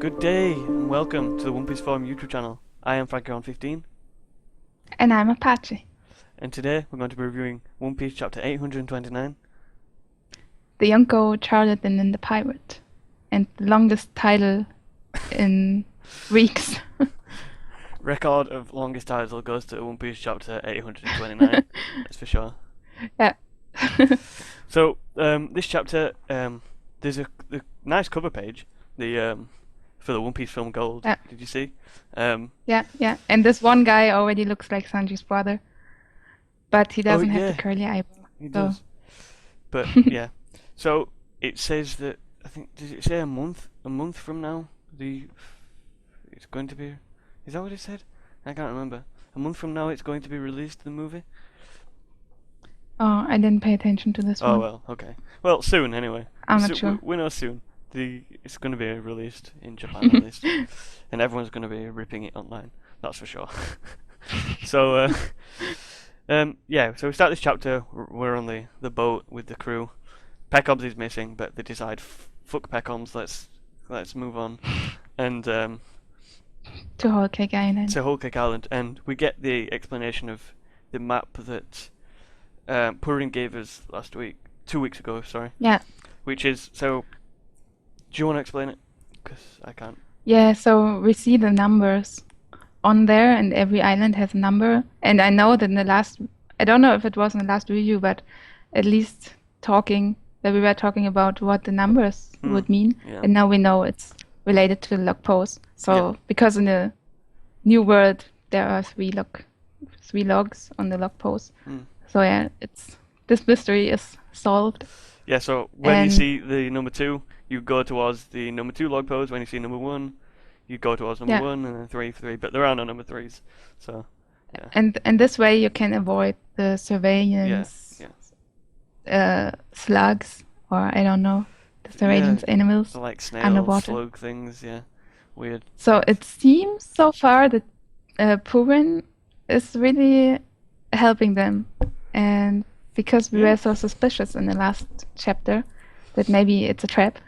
Good day and welcome to the One Piece Forum YouTube channel. I am Frankie15 And I'm Mapache, and today we're going to be reviewing One Piece chapter 829. the Yonko, Chaudfontaine, and the Pirate, and the longest title in weeks. Record of longest title goes to One Piece chapter 829, that's for sure. Yeah. So this chapter, there's a nice cover page, for the One Piece film Gold. Yeah. Did you see? Yeah. And this one guy already looks like Sanji's brother, but he doesn't have the curly eyebrow. He does. But yeah, so it says that does it say a month from now it's going to be? Is that what it said? I can't remember. A month from now, it's going to be released. The movie. Oh, I didn't pay attention to this one. Oh well, okay. Well, soon anyway. I'm not sure. We know soon. It's going to be released in Japan at least, and everyone's going to be ripping it online. That's for sure. So yeah. So we start this chapter. We're on the boat with the crew. Pecoms is missing, but they decide fuck Pecoms. Let's move on, and to Whole Cake Island. To Whole Cake Island, and we get the explanation of the map that Purin gave us 2 weeks ago. Sorry. Yeah. Which is so. Do you want to explain it? Because I can't. Yeah, so we see the numbers on there, and every island has a number. And I know that I don't know if it was in the last review, but at least that we were talking about what the numbers would mean. Yeah. And now we know it's related to the log post. So because in the new world there are three logs on the log post. So yeah, this mystery is solved. Yeah, so when you see the number 2, you go towards the number 2 log post. When you see number 1, you go towards number 1, and then 3, but there are no number 3s. So yeah. And this way you can avoid the surveillance slugs, or I don't know, the surveillance animals, so like snails, underwater. slug things, weird. So it seems so far that Purin is really helping them, and because we were so suspicious in the last chapter that maybe it's a trap.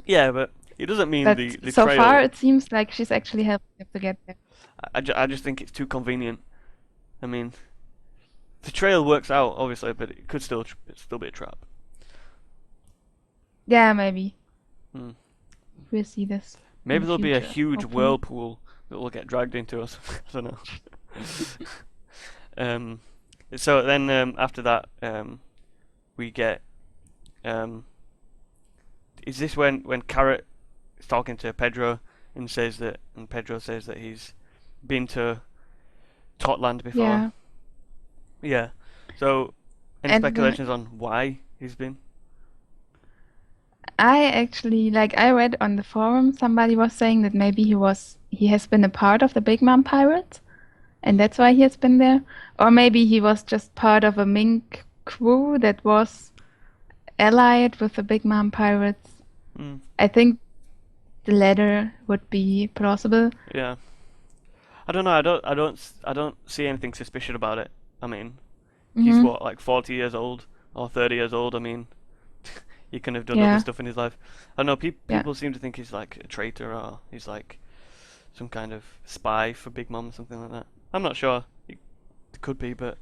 Yeah, but it doesn't mean but the so trail. Far it seems like she's actually helping them to get there. I just think it's too convenient. I mean, the trail works out obviously, but it could still be a trap. Yeah, maybe. We'll see this. Maybe there'll be a huge whirlpool that will get dragged into us. I don't know. So then after that, we get. Is this when Carrot is talking to Pedro and Pedro says that he's been to Totland before? Yeah. So, any speculations on why he's been? I read on the forum, somebody was saying that maybe he has been a part of the Big Mom Pirates, and that's why he has been there. Or maybe he was just part of a mink crew that was allied with the Big Mom Pirates. I think the latter would be plausible. Yeah. I don't know. I don't see anything suspicious about it. I mean, he's what, like 40 years old or 30 years old. I mean, he can have done other stuff in his life. I don't know. People seem to think he's like a traitor, or he's like some kind of spy for Big Mom or something like that. I'm not sure. It could be, but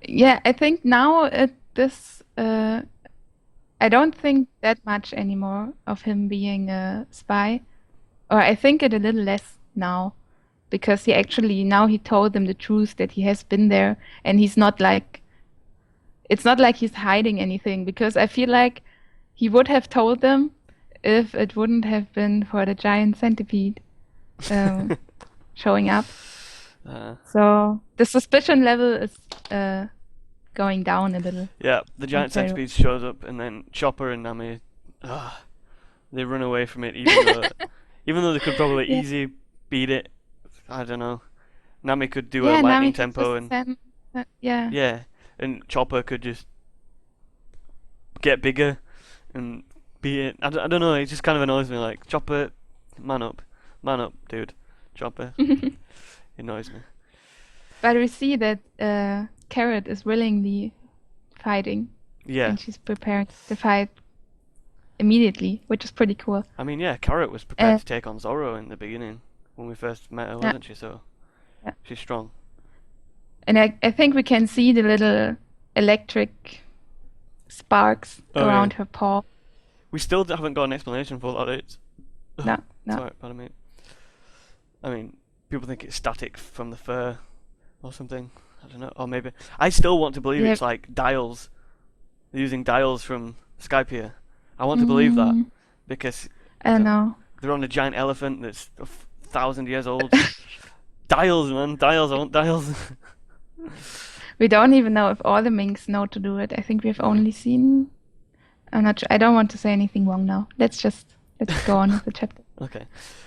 yeah, I think now I don't think that much anymore of him being a spy, or I think it a little less now, because he told them the truth that he has been there, and it's not like he's hiding anything, because I feel like he would have told them if it wouldn't have been for the giant centipede showing up. So the suspicion level is going down a little. Yeah, the giant centipede shows up, and then Chopper and Nami, they run away from it, even though they could probably easily beat it. I don't know. Nami could do a lightning tempo, and and Chopper could just get bigger and beat it. I don't know. It just kind of annoys me. Like, Chopper, man up, dude. Chopper, it annoys me. But we see that Carrot is willingly fighting. Yeah. And she's prepared to fight immediately, which is pretty cool. I mean, yeah, Carrot was prepared Uh, to take on Zorro in the beginning when we first met her, yeah, wasn't she? So yeah. she's strong. And I think we can see the little electric sparks Oh yeah. around her paw. We still haven't got an explanation for that. It's No, no. sorry, pardon me. I mean, people think it's static from the fur or something. I don't know. Or maybe I still want to believe Yeah. it's like dials. They're using dials from Skype here. I want to believe that Mm, because I don't know. they're on a giant elephant that's 1,000 years old. Dials, man, dials. I want dials. We don't even know if all the minks know to do it. I think we've only seen. I'm not sure. I don't want to say anything wrong now. Let's go on with the chapter. Okay,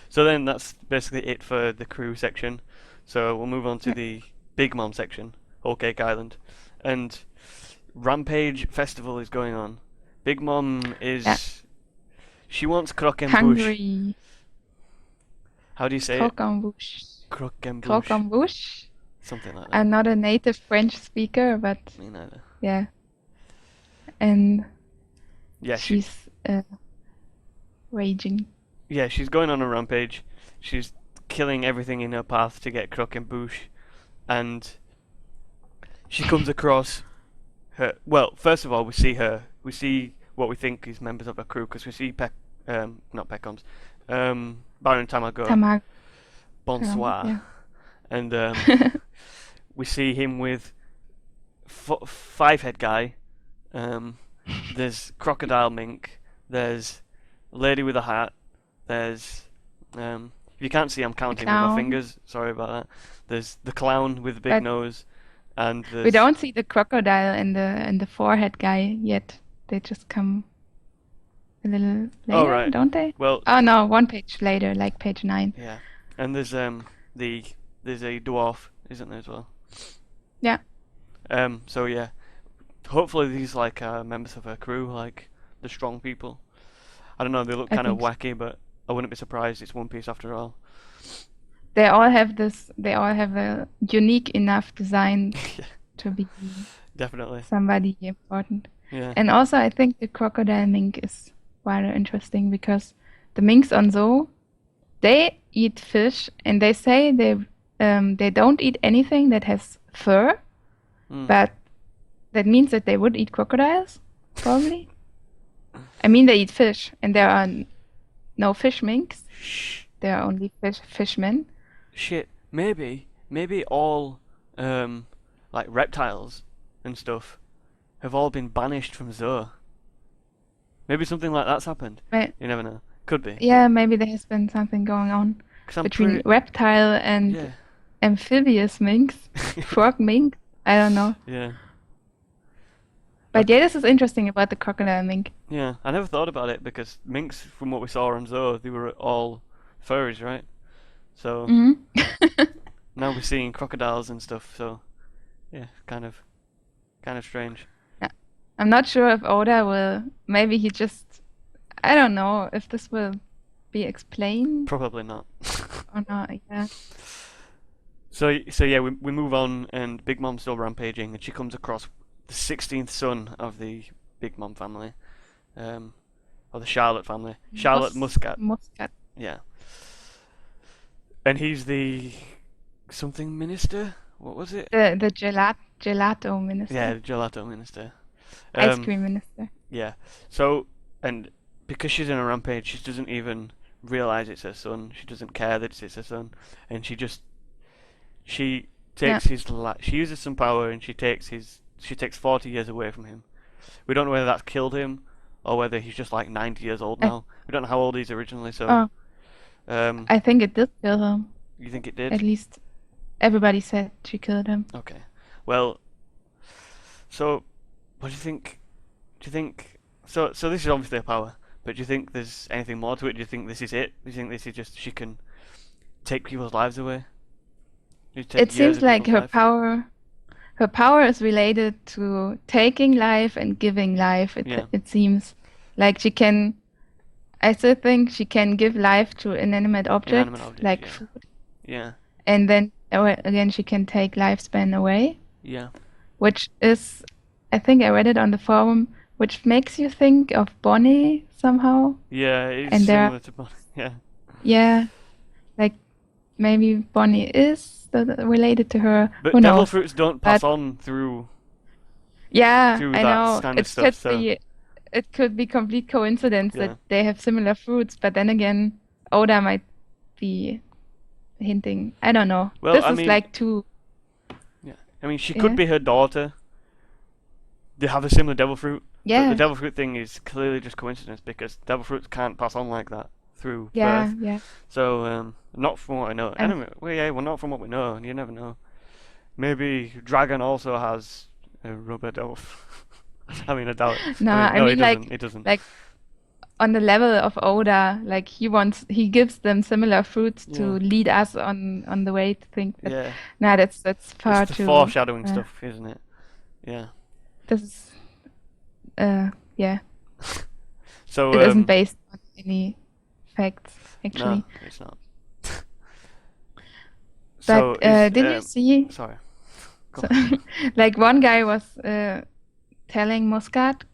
so then that's basically it for the crew section. So we'll move on to Yeah. the Big Mom section, Whole Cake Island, and Rampage Festival is going on. Big Mom is Yeah. she wants croquembouche. Hungry. How do you say it? Croquembouche. Croquembouche. Croquembouche. Something like that. I'm not a native French speaker, but Me neither. yeah. And Yeah, she's raging. yeah, she's going on a rampage. She's killing everything in her path to get croquembouche, and she comes across her. Well, first of all, we see what we think is members of her crew because we see not Peccoms, Baron Tamago, Tamag. Bonsoir, Yeah. and we see him with five-head guy. There's crocodile mink. There's lady with a hat. There's if you can't see, I'm counting with my Clown. fingers. Sorry about that. There's the clown with the big But nose, and we there's don't see the crocodile and the forehead guy yet. They just come a little oh later, right. don't they? Well, Oh no, one page later, like page 9. yeah. And there's there's a dwarf, isn't there as well? Yeah. So yeah, hopefully these like members of her crew, like the strong people. I don't know, they look I kind of think so. wacky, but I wouldn't be surprised. It's One Piece after all. They all have a unique enough design Yeah, to be definitely. somebody important. Yeah. And also, I think the crocodile mink is rather interesting because the minks on Zoo, they eat fish and they say they don't eat anything that has fur, Mm. but that means that they would eat crocodiles, probably. I mean, they eat fish, and there are no fish minks. Shh. There are only fishmen. Shit. Maybe all like reptiles and stuff have all been banished from Zoo. Maybe something like that's happened. But You never know. Could be. yeah, maybe there has been something going on 'Cause I'm between pretty. reptile and Yeah. amphibious minks, frog mink. I don't know. Yeah. But yeah, this is interesting about the crocodile mink. Yeah. I never thought about it because minks, from what we saw on Zoo, they were all furries, right? So Hmm now we're seeing crocodiles and stuff. So yeah, kind of strange. I'm not sure if Oda will. Maybe he just. I don't know if this will be explained Probably not. or not. Yeah. So yeah, we move on, and Big Mom's still rampaging, and she comes across the 16th son of the Big Mom family, or the Charlotte family, Charlotte Muscat. Muscat. Yeah, and he's the something minister. What was it? The gelato minister. Yeah, the gelato minister. Ice cream minister. Yeah. So, and because she's in a rampage, she doesn't even realize it's her son. She doesn't care that it's her son, and she takes his she uses some power, and she takes 40 years away from him. We don't know whether that's killed him or whether he's just like 90 years old now. We don't know how old he is originally, so I think it did kill him. you think it did? At least everybody said she killed him. Okay. Well, so what do you think? Do you think so this is obviously a power, but do you think there's anything more to it? Do you think this is it? Do you think this is just she can take people's lives away? It seems like her power is related to taking life and giving life. It seems like she can. I still think she can give life to inanimate objects like yeah. food, Yeah. and then again she can take lifespan away, Yeah. which is, I think I read it on the forum, which makes you think of Bonnie somehow. Yeah, it's And there, similar to Bonnie. Yeah. yeah, like maybe Bonnie is related to her. But Who devil knows? fruits don't But pass on through yeah, through I that know kind of stuff, so it could be complete coincidence that yeah. they have similar fruits, but then again, Oda might be hinting. I don't know. Well, This I is mean, like too, yeah. I mean, she could yeah, be her daughter. They have a similar devil fruit, but the yeah, devil fruit thing is clearly just coincidence because devil fruits can't pass on like that through yeah, birth. yeah. So, not from what I know. And Anyway, well, yeah, well, not from what we know. You never know. Maybe dragon also has a rubber devil. I mean, I doubt. no, I mean, I no, it mean doesn't. It doesn't. like on the level of Oda, like he gives them similar fruits Yeah, to lead us on the way to think that yeah. nah, that's It's far the too. foreshadowing Uh, stuff, isn't it? Yeah. this is yeah, So, it isn't based on any facts no, actually. it's not. But So is did you see? sorry. Go So, on. like one guy was telling Muscat,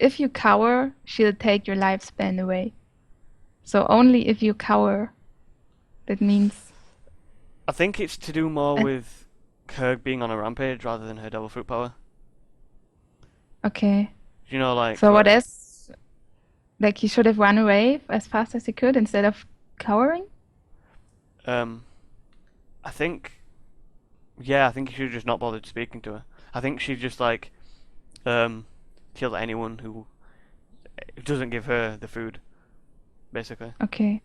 if you cower, she'll take your lifespan away. So only if you cower. That means. I think it's to do more I, with her being on a rampage rather than her devil fruit power. okay. You know, like So what else? Like he should have run away as fast as he could instead of cowering? um, I think, yeah, I think he should have just not bothered speaking to her. I think she just like kill anyone who doesn't give her the food, basically. Okay.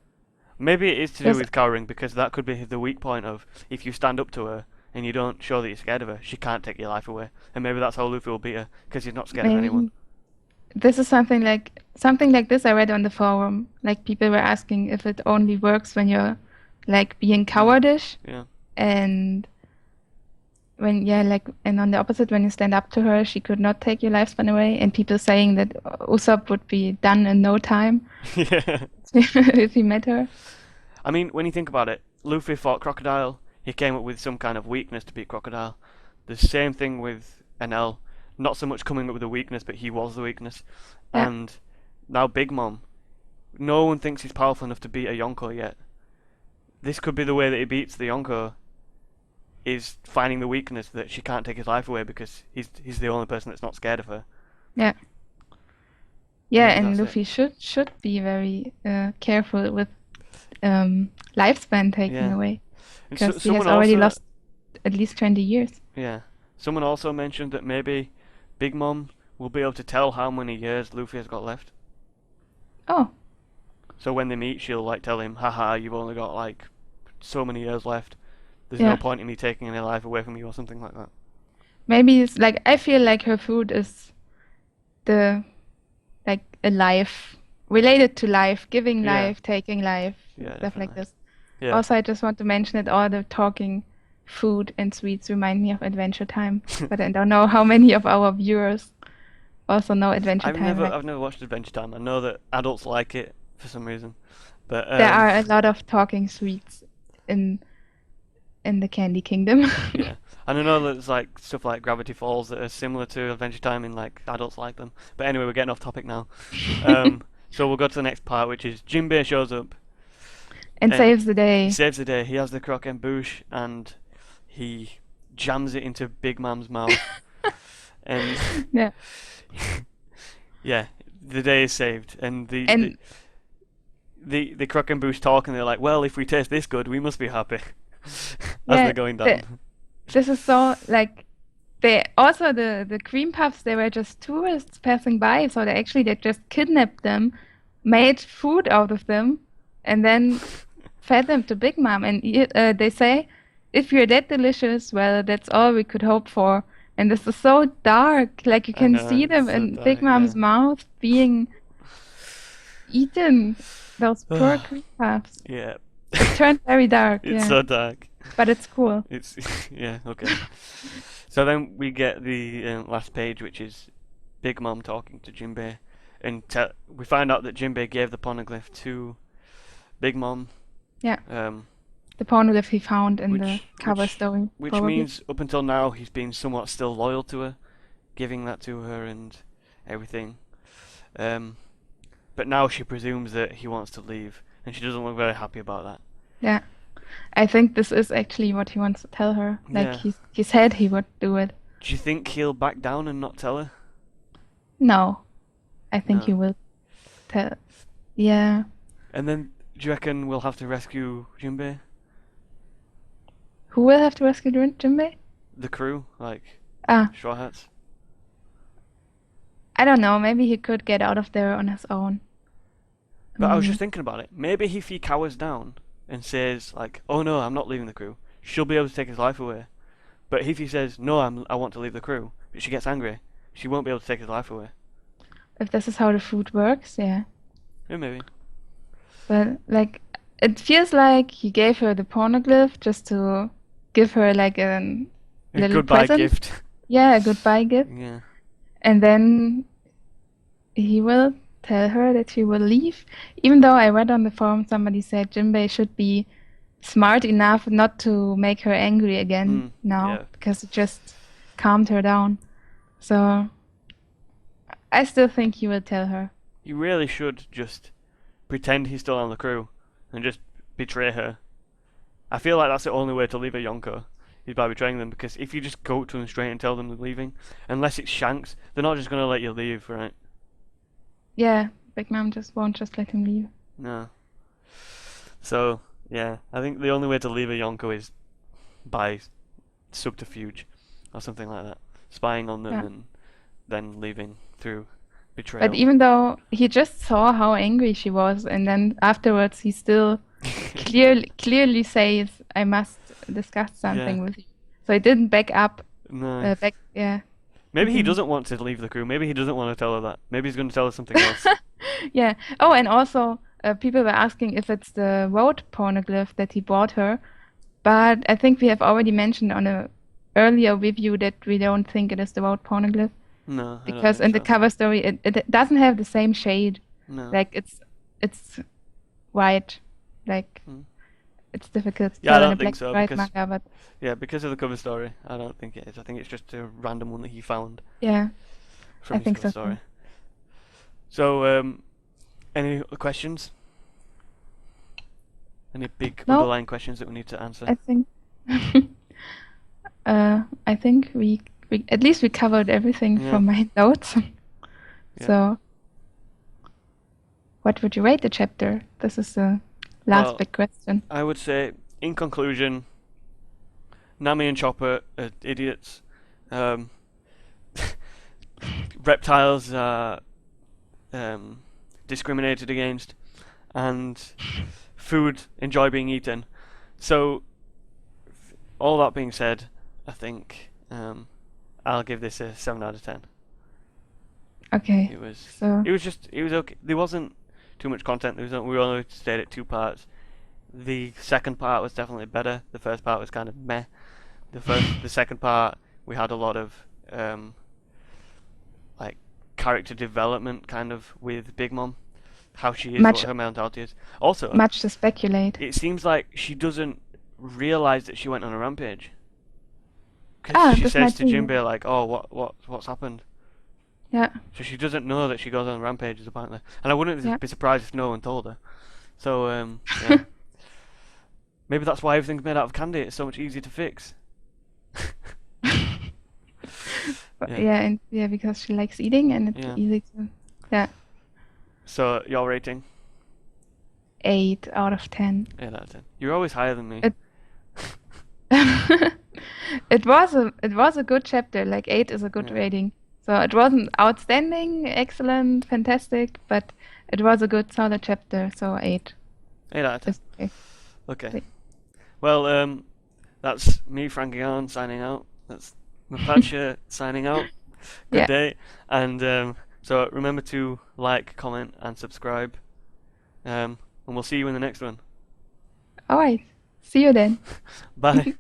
Maybe it is to do Yes. with cowering because that could be the weak point of if you stand up to her and you don't show that you're scared of her, she can't take your life away. And maybe that's how Luffy will beat her because he's not scared of anyone. Maybe this is something like this I read on the forum. Like people were asking if it only works when you're like being cowardish Yeah. and and on the opposite, when you stand up to her, she could not take your lifespan away. And people saying that Usopp would be done in no time Yeah. if he met her. I mean, when you think about it, Luffy fought Crocodile. He came up with some kind of weakness to beat Crocodile. The same thing with NL. Not so much coming up with a weakness, but he was the weakness. Yeah, And now Big Mom. No one thinks he's powerful enough to beat a Yonko yet. This could be the way that he beats the Yonko. Is finding the weakness that she can't take his life away because he's the only person that's not scared of her. yeah, Maybe and that's it. Luffy should be very careful with lifespan taken Yeah. away And because he has someone already also, lost at least 20 years. yeah, someone also mentioned that maybe Big Mom will be able to tell how many years Luffy has got left. Oh, So when they meet, she'll like tell him, "Haha, you've only got like so many years left. There's no yeah. point in me taking any life away from you," or something like that. Maybe it's like I feel like her food is the like a life related to life, giving Yeah, life, taking life, yeah, stuff like definitely. this. Yeah, Also, I just want to mention that all the talking food and sweets remind me of Adventure Time, but I don't know how many of our viewers also know Adventure Time. Like I've never watched Adventure Time. I know that adults like it for some reason, but there are a lot of talking sweets in the Candy Kingdom. yeah, and I know that there's like stuff like Gravity Falls that are similar to Adventure Time, and like adults like them. But anyway, we're getting off topic now. So we'll go to the next part, which is Jinbe shows up And and saves the he day. saves the day. He has the croc and bouche and he jams it into Big Mom's mouth, and Yeah. yeah, the day is saved. And And the croc and bouche talk, and they're like, "Well, if we taste this good, we must be happy." As yeah, they're going the, down. this is so like they also the cream puffs, they were just tourists passing by, so they just kidnapped them, made food out of them, and then fed them to Big Mom. And they say, if you're that delicious, well, that's all we could hope for. And this is so dark. Like you I can know, see it's them so in dark, Big yeah. Mom's mouth being eaten. Those poor cream puffs. Yeah. It turned very dark, It's yeah. so dark. But it's cool. It's yeah, okay. So then we get the last page, which is Big Mom talking to Jinbe, and we find out that Jinbe gave the poneglyph to Big Mom, Yeah. um, The poneglyph he found in the which cover which story, which probably. means up until now he's been somewhat still loyal to her, giving that to her, and everything. But now she presumes that he wants to leave, and she doesn't look very happy about that. Yeah. I think this is actually what he wants to tell her. Like Yeah. he said he would do it. Do you think he'll back down and not tell her? No, I think No. he will tell. Yeah. And then, do you reckon we'll have to rescue Jinbe? Who will have to rescue Jinbe? The crew, like Ah, Straw Hats? I don't know. Maybe he could get out of there on his own. But I was Mm, just thinking about it. Maybe if he cowers down and says, like, oh no, I'm not leaving the crew, she'll be able to take his life away. But if he says, no, I want to leave the crew, but she gets angry, she won't be able to take his life away. if this is how the food works, yeah. Yeah, maybe. But like, it feels like he gave her the pornoglyph just to give her like a A little goodbye present. gift. Yeah, a goodbye gift. Yeah. And then he will tell her that she will leave. Even though I read on the forum somebody said Jinbei should be smart enough not to make her angry again now, yeah. because it just calmed her down. So I still think he will tell her. He really should just pretend he's still on the crew and just betray her. I feel like that's the only way to leave a Yonko, is by betraying them, because if you just go to them straight and tell them they're leaving, unless it's Shanks, they're not just going to let you leave, right? Yeah, Big Mom just won't just let him leave. No. So, yeah, I think the only way to leave a Yonko is by subterfuge or something like that. Spying on them Yeah. and then leaving through betrayal. But even though he just saw how angry she was, and then afterwards he still clearly says, "I must discuss something Yeah. with you." So he didn't back up. No. Yeah. Maybe he didn't. doesn't want to leave the crew. Maybe he doesn't want to tell her that. Maybe he's going to tell her something else. Yeah. Oh, and also people were asking if it's the road pornoglyph that he bought her, but I think we have already mentioned on a earlier review that we don't think it is the road pornoglyph, No, I don't because think in the so. cover story it doesn't have the same shade. No. Like it's white. Like Hmm. it's difficult to Yeah, I tell in don't a black think so, and white because manga, but yeah, because of the cover story, I don't think it is. I think it's just a random one that he found yeah, from I his think cover so story. too. So, any other questions? Any big No, underlying questions that we need to answer? I think I think we at least we covered everything Yeah. from my notes. Yeah. So what would you rate the chapter? This is the last Well, big question. I would say, in conclusion, Nami and Chopper are idiots. Reptiles are discriminated against, and food enjoy being eaten. So, all that being said, I think I'll give this a 7 out of 10. Okay, It was so okay. There wasn't too much content. We only stayed at 2 parts. The second part was definitely better. The first part was kind of meh. The second part, we had a lot of like character development, kind of, with Big Mom, how she is, much what her mentality is. Also, much to speculate. it seems like she doesn't realize that she went on a rampage, because she This says might to be. Jinbe like, "Oh, what's happened?" Yeah, So she doesn't know that she goes on rampages apparently, and I wouldn't yeah. be surprised if no one told her. So yeah, maybe that's why everything's made out of candy. It's so much easier to fix. But Yeah. yeah, and yeah, because she likes eating and it's Yeah. easy to. Yeah, So your rating? 8 out of 10. 8 out of 10. You're always higher than me. It it was a good chapter. Like 8 is a good Yeah. rating. So it wasn't outstanding, excellent, fantastic, but it was a good solid chapter. So 8 8 out of 10. is okay. Okay. Wait. Well, that's me, Frankie Allen, signing out. That's Mapache signing out. Good Yeah. day. And so remember to like, comment, and subscribe. And we'll see you in the next one. All right. See you then. Bye.